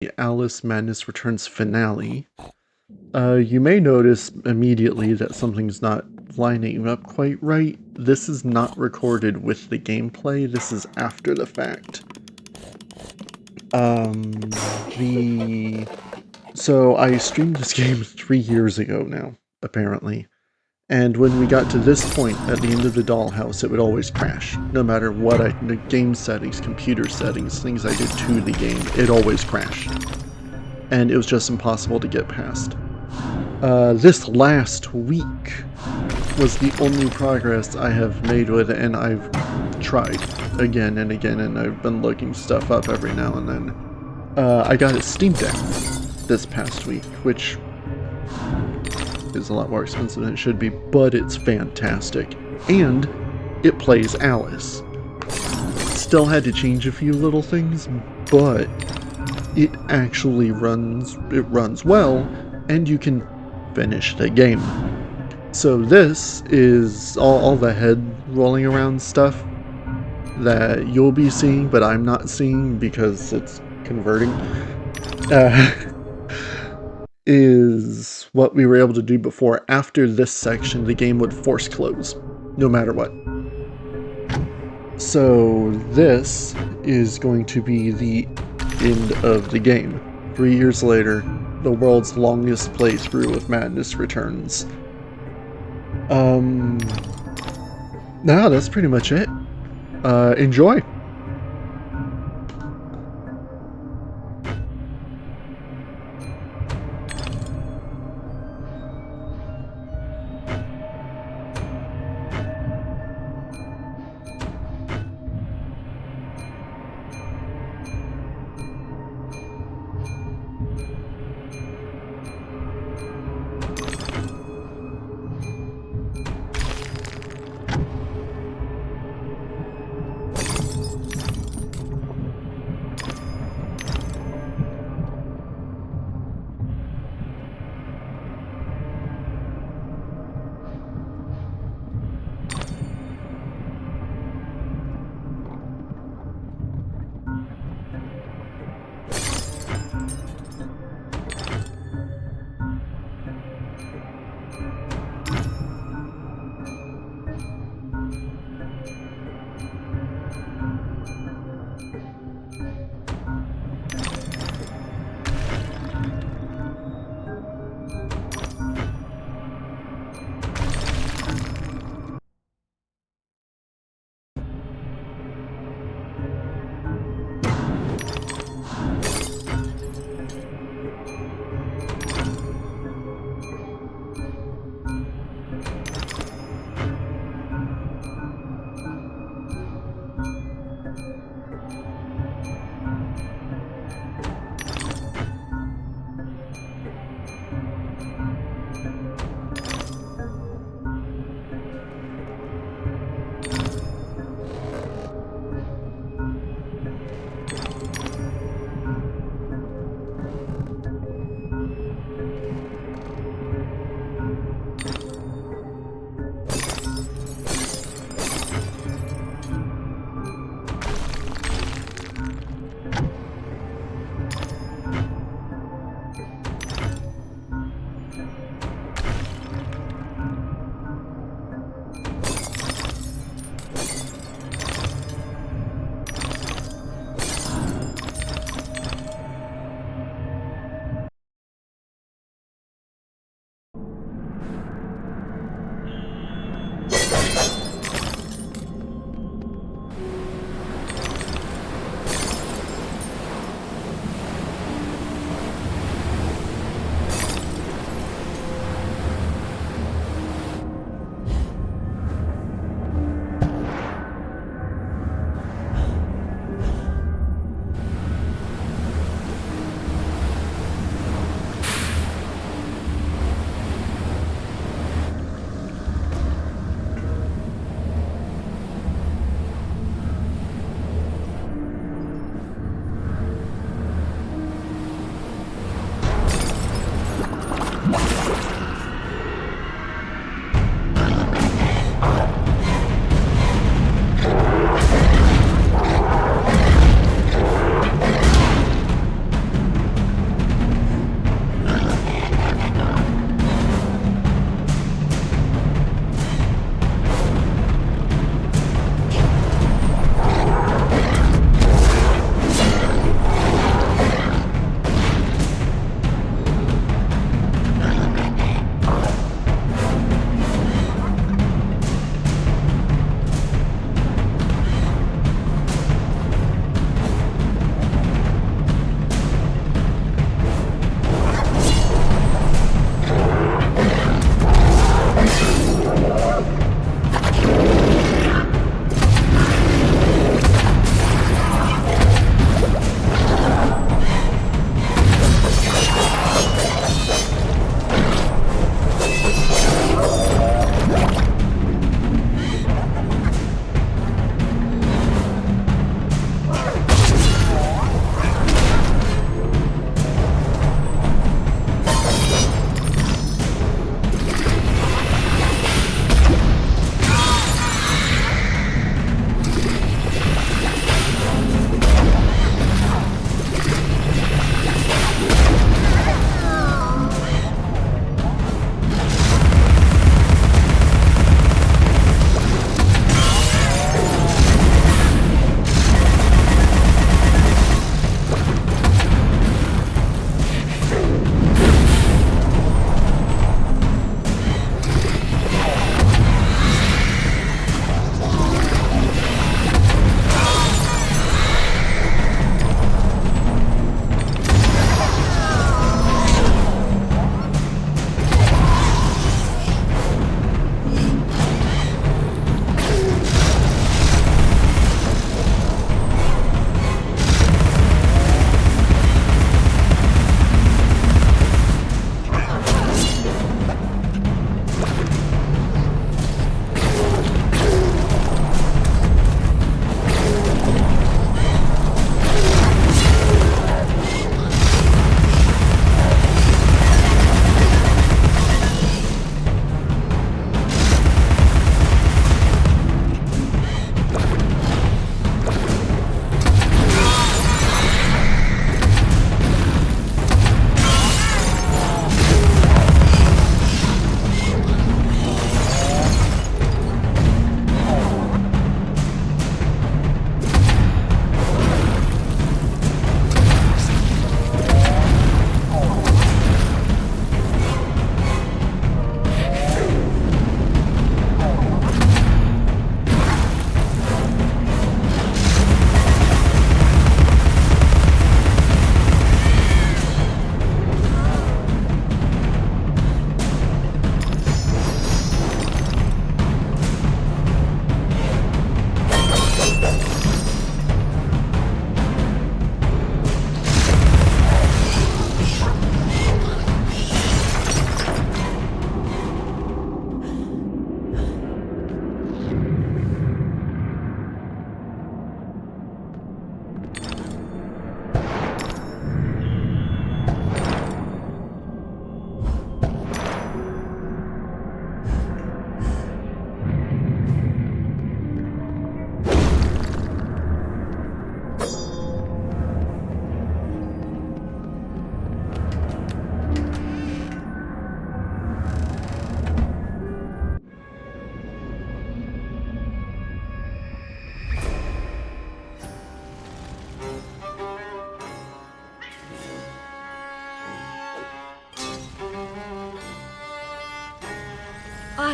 the Alice Madness Returns finale, you may notice immediately that something's not lining up quite right. This is not recorded with the gameplay, this is after the fact. So I streamed this game 3 years ago now, apparently. And when we got to this point at the end of the dollhouse, it would always crash. No matter what the game settings, computer settings, things I did to the game, it always crashed. And it was just impossible to get past. This last week was the only progress I have made with it, and I've tried again and again, and I've been looking stuff up every now and then. I got a Steam Deck this past week, which is a lot more expensive than it should be, but it's fantastic. And it plays Alice. Still had to change a few little things, but it actually runs well, and you can finish the game. So this is all the head rolling around stuff that you'll be seeing, but I'm not seeing because it's converting. Is what we were able to do before. After this section, the game would force close, no matter what. So this is going to be the end of the game. 3 years later, the world's longest playthrough of Madness returns. Nah, that's pretty much it. Enjoy!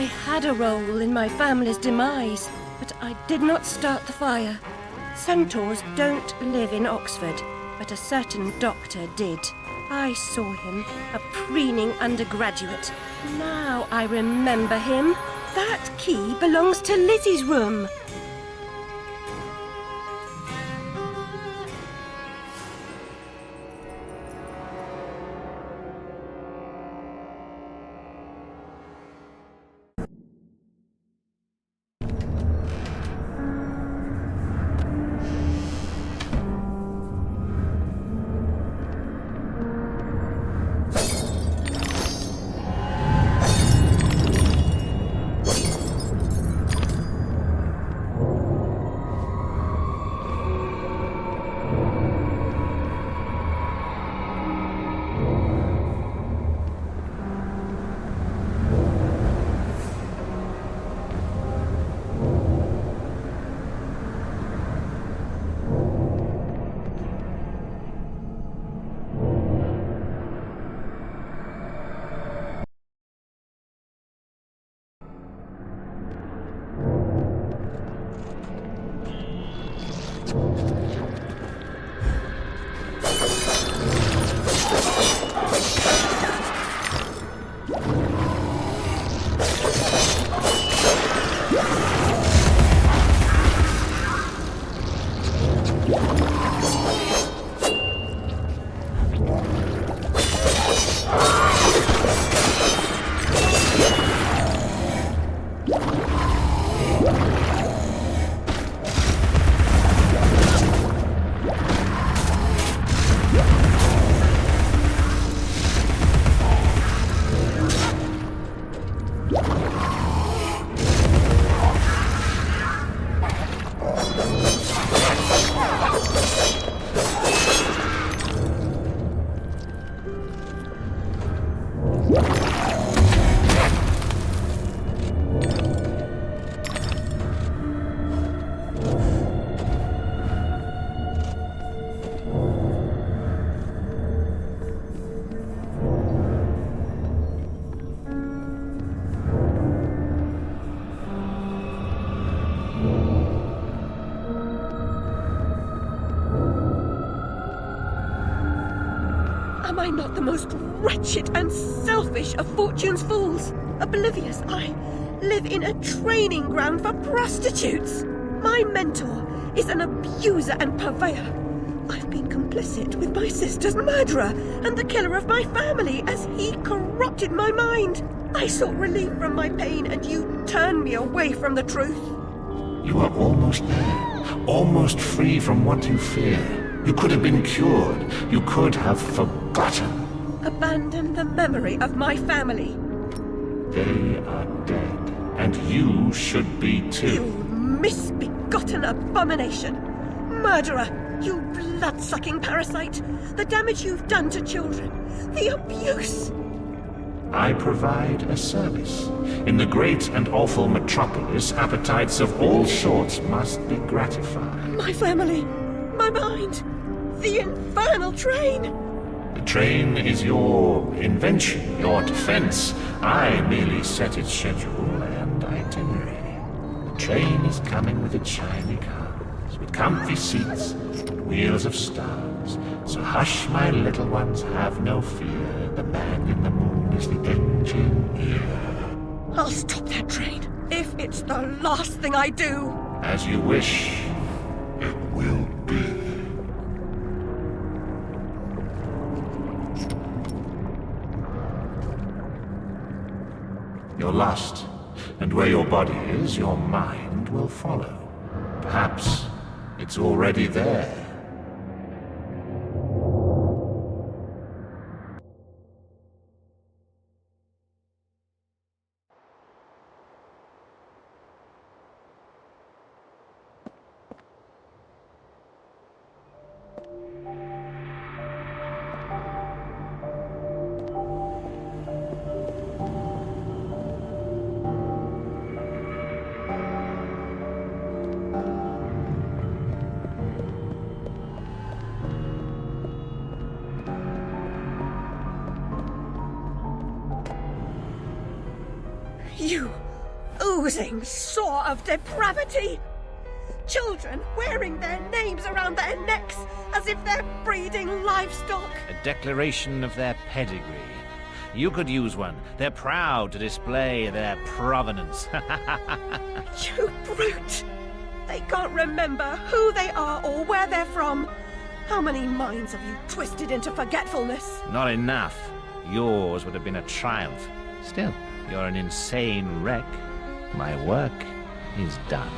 I had a role in my family's demise, but I did not start the fire. Centaurs don't live in Oxford, but a certain doctor did. I saw him, a preening undergraduate. Now I remember him. That key belongs to Lizzie's room. Am I not the most wretched and selfish of fortune's fools? Oblivious, I live in a training ground for prostitutes. My mentor is an abuser and purveyor. I've been complicit with my sister's murderer and the killer of my family as he corrupted my mind. I sought relief from my pain and you turned me away from the truth. You are almost there, almost free from what you fear. You could have been cured. You could have forgotten. Abandon the memory of my family. They are dead, and you should be too. You misbegotten abomination! Murderer! You blood-sucking parasite! The damage you've done to children! The abuse! I provide a service. In the great and awful metropolis, appetites of all sorts must be gratified. My family! My mind! The infernal train! The train is your invention, your defense. I merely set its schedule and itinerary. The train is coming with its shiny cars, with comfy seats, and wheels of stars. So hush, my little ones, have no fear. The man in the moon is the engineer. I'll stop that train, if it's the last thing I do. As you wish, it will be. You're lost, and where your body is, your mind will follow. Perhaps it's already there. You oozing sore of depravity. Children wearing their names around their necks as if they're breeding livestock. A declaration of their pedigree. You could use one. They're proud to display their provenance. You brute! They can't remember who they are or where they're from. How many minds have you twisted into forgetfulness? Not enough. Yours would have been a triumph. Still, you're an insane wreck. My work is done.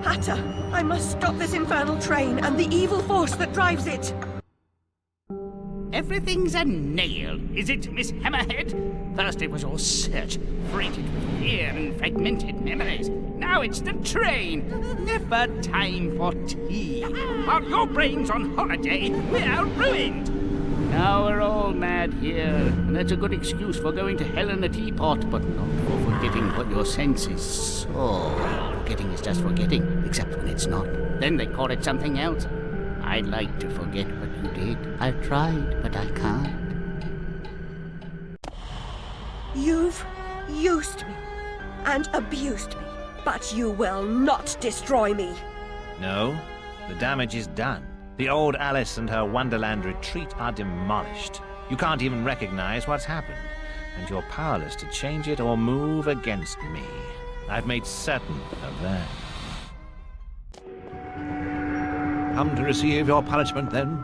Hatter, I must stop this infernal train and the evil force that drives it. Everything's a nail, is it, Miss Hammerhead? First it was your search, freighted with fear and fragmented memories. Now it's the train. Never time for tea. While your brain's on holiday, we're ruined. Now we're all mad here, and that's a good excuse for going to hell in a teapot, but not for forgetting what your senses saw. Forgetting is just forgetting, except when it's not. Then they call it something else. I'd like to forget what you did. I've tried, but I can't. You've used me and abused me, but you will not destroy me. No, the damage is done. The old Alice and her Wonderland retreat are demolished. You can't even recognize what's happened, and you're powerless to change it or move against me. I've made certain of that. Come to receive your punishment, then?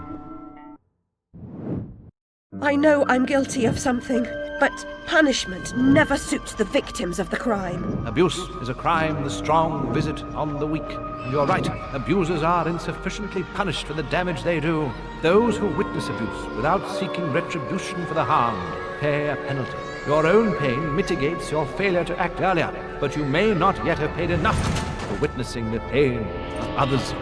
I know I'm guilty of something, but punishment never suits the victims of the crime. Abuse is a crime the strong visit on the weak. And you're right, abusers are insufficiently punished for the damage they do. Those who witness abuse without seeking retribution for the harmed pay a penalty. Your own pain mitigates your failure to act earlier, but you may not yet have paid enough for witnessing the pain of others.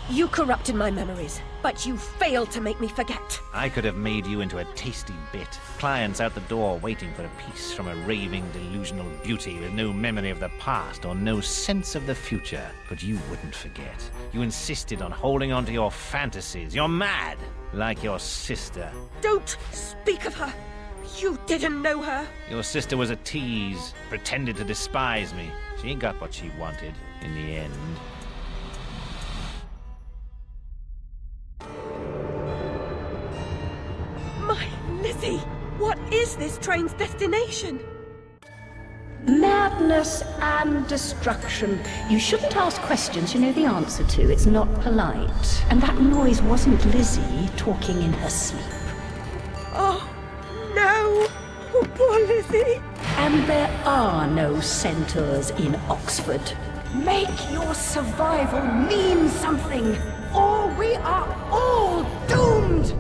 You corrupted my memories, but you failed to make me forget. I could have made you into a tasty bit. Clients out the door waiting for a piece from a raving, delusional beauty with no memory of the past or no sense of the future. But you wouldn't forget. You insisted on holding on to your fantasies. You're mad, like your sister. Don't speak of her. You didn't know her. Your sister was a tease, pretended to despise me. She got what she wanted in the end. My Lizzie, what is this train's destination? Madness and destruction. You shouldn't ask questions you know the answer to. It's not polite. And that noise wasn't Lizzie talking in her sleep. Oh, no. Oh, poor Lizzie. And there are no centaurs in Oxford. Make your survival mean something, or we are all doomed!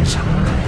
is high.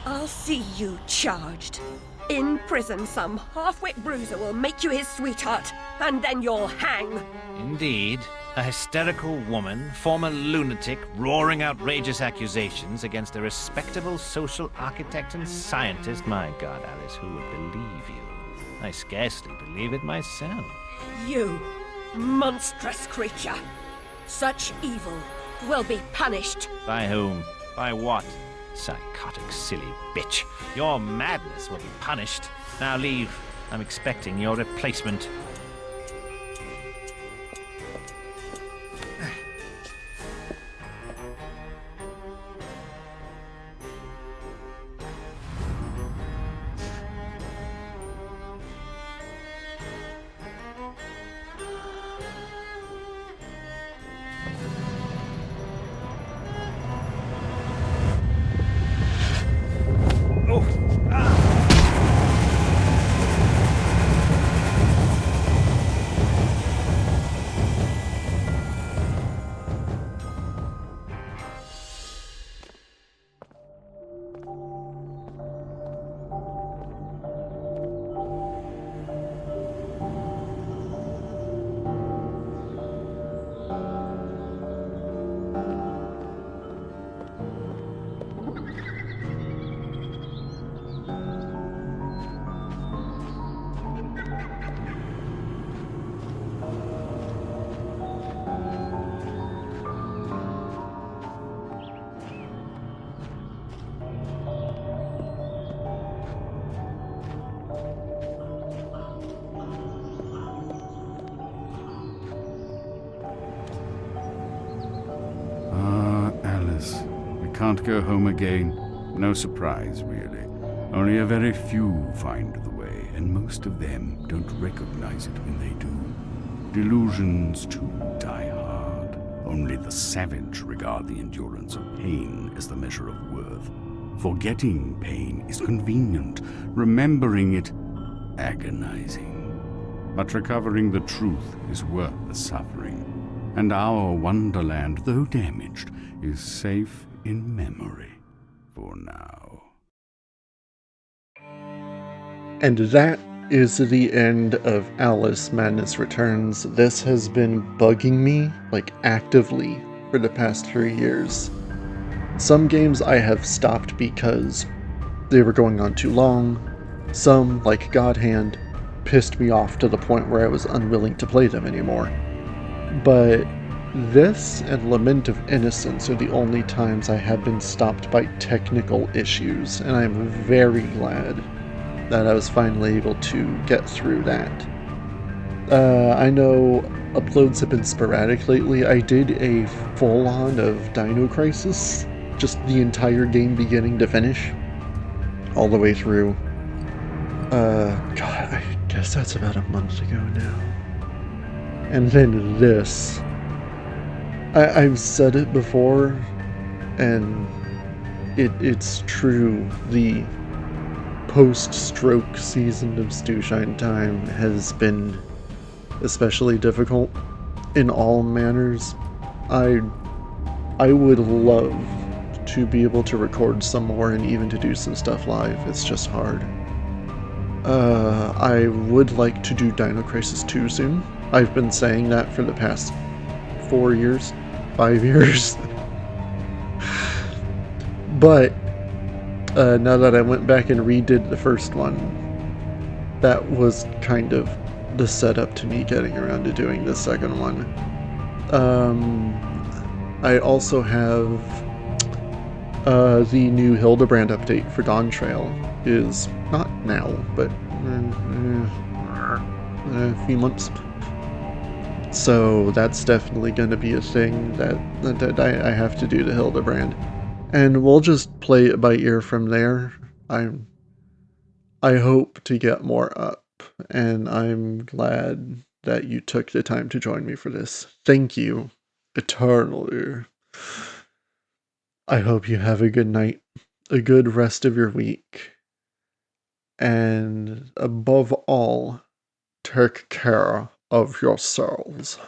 I'll see you charged. In prison, some half-wit bruiser will make you his sweetheart, and then you'll hang. Indeed. A hysterical woman, former lunatic, roaring outrageous accusations against a respectable social architect and scientist. My God, Alice, who would believe you? I scarcely believe it myself. You, monstrous creature. Such evil will be punished. By whom? By what? Psychotic, silly bitch. Your madness will be punished. Now leave. I'm expecting your replacement. can't go home again. No surprise, really. Only a very few find the way, and most of them don't recognize it when they do. Delusions, too, die hard. Only the savage regard the endurance of pain as the measure of worth. Forgetting pain is convenient, remembering it agonizing. But recovering the truth is worth the suffering, and our wonderland, though damaged, is safe in memory for now. And that is the end of Alice Madness Returns. This has been bugging me, like, actively for the past 3 years. Some games I have stopped because they were going on too long. Some, like God Hand, pissed me off to the point where I was unwilling to play them anymore. But this and Lament of Innocence are the only times I have been stopped by technical issues, and I'm very glad that I was finally able to get through that. I know uploads have been sporadic lately. I did a full-on of Dino Crisis, just the entire game beginning to finish, all the way through. God, I guess that's about a month ago now. And then this. I've said it before, and it's true. The post-stroke season of Stewshine Time has been especially difficult in all manners. I would love to be able to record some more and even to do some stuff live. It's just hard. I would like to do Dino Crisis 2 soon. I've been saying that for the past 4 years, 5 years. But now that I went back and redid the first one, that was kind of the setup to me getting around to doing the second one. I also have the new Hildebrand update for Dawn Trail is not now, but a few months. So that's definitely going to be a thing that I have to do to Hildebrand. And we'll just play it by ear from there. I hope to get more up, and I'm glad that you took the time to join me for this. Thank you, eternally. I hope you have a good night, a good rest of your week, and above all, take care of yourselves.